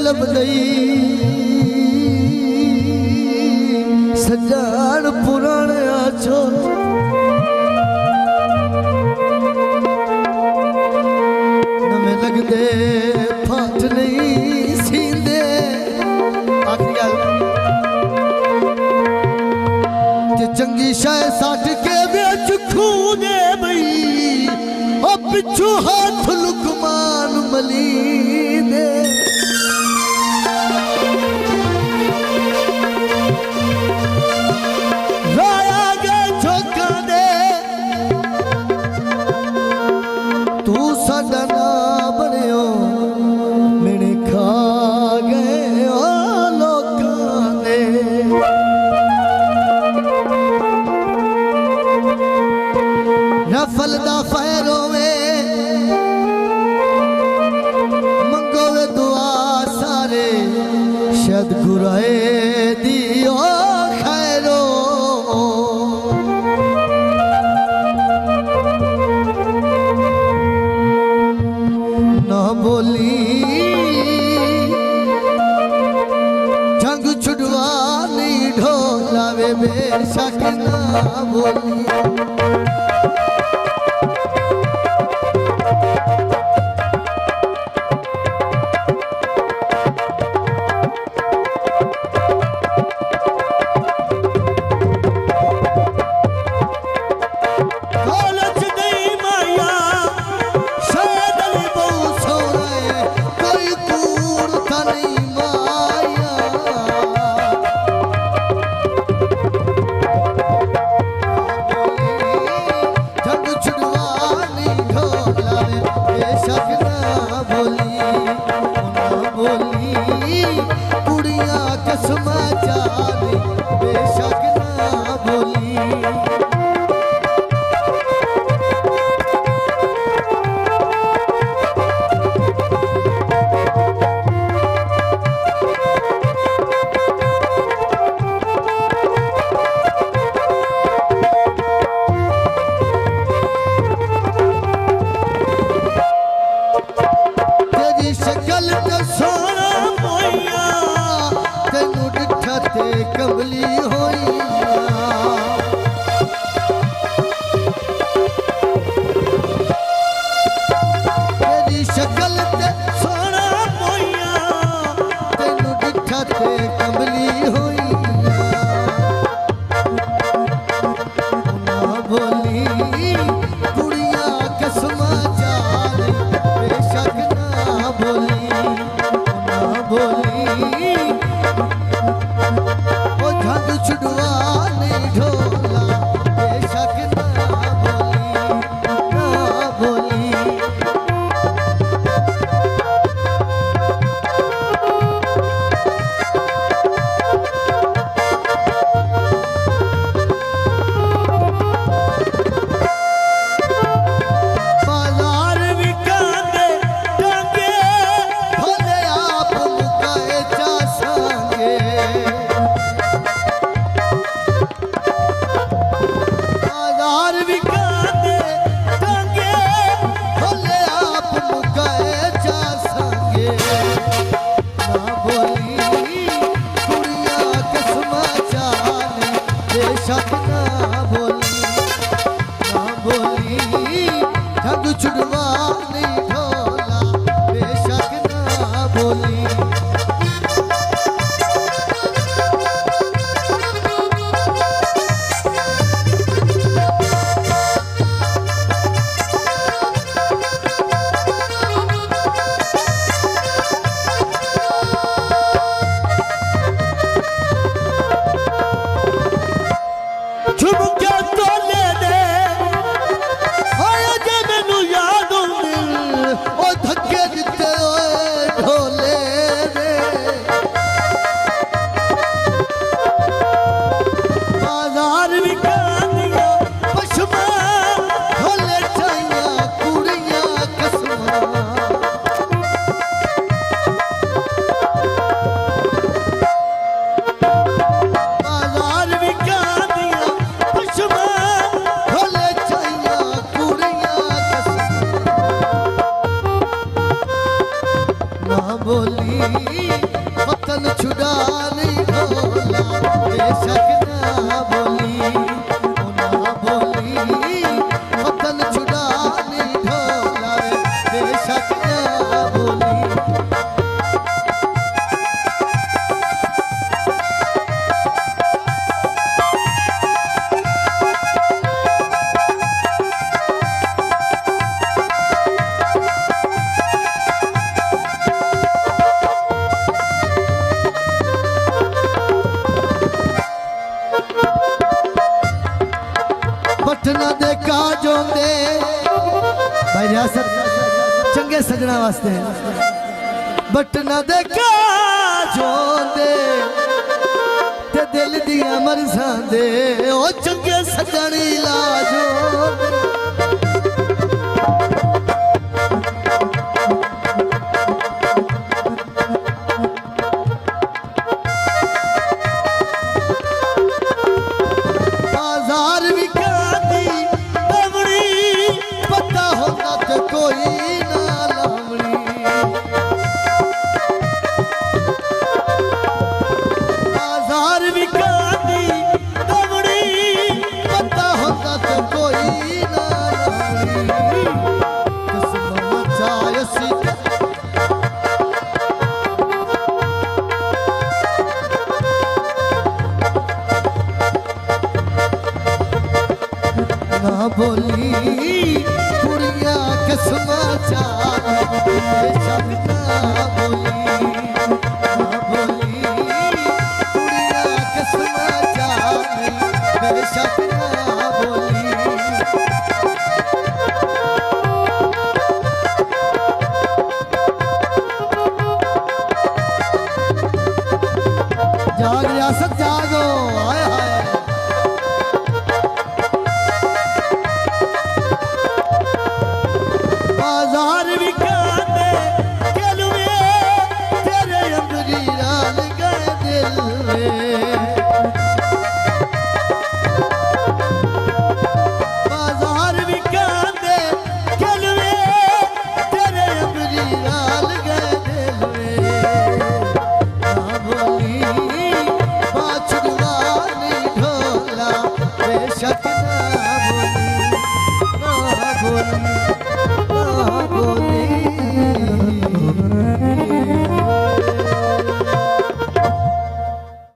लब गई सजान पुराने आछो नमें लगदे फाट नहीं सींदे आखिरी गल ते चंगी शाय साठ के विच खूदे बई ओ पिछू हाथ लुकमान मली दे राया गए झोंका दे तू साडा ना बनियो मेरे खा गए ओ लोकां दे नफल दा फैरो सदगुराए दियो खैरो ना बोली जंग छुड़वा नहीं ढोलावे बेशक ना बोली कबली होई तेरी शक्ल ते सोना मोइया तेनू डिठा ते कबली होई ना बोली कुड़ियां कसमा चाल बेशक ना बोली ना बोली छुड़वा नहीं ढोला बेशक ना बोली बाजार विकांदे टांगे भले आप मुकाए जा संगे बेशक ना बोली जग छुड़वा नहीं ढोला बेशक ना बोली वतन छुड़ा नहीं ढोला बेशक ना बोली ओ ना बोली वतन छुड़ा नहीं ढोला बेशक ना बोली बटना देखा जोंदे भाई रियासत चंगे सजना वास्ते बटना देखा जोंदे ते दिल दिया मरज़ां दे ओ चंगे सजनी लाजो कोई ना लावणी बाजार विकाती दवड़ी पता होता तो कोई ना लावणी किस्म मचाए सीता ना बोली कुड़िया किस्म चाहे बेशक ना बोली ना बोली कुड़िया किस्म चाहे बेशक ना बोली जाग रियासत जाग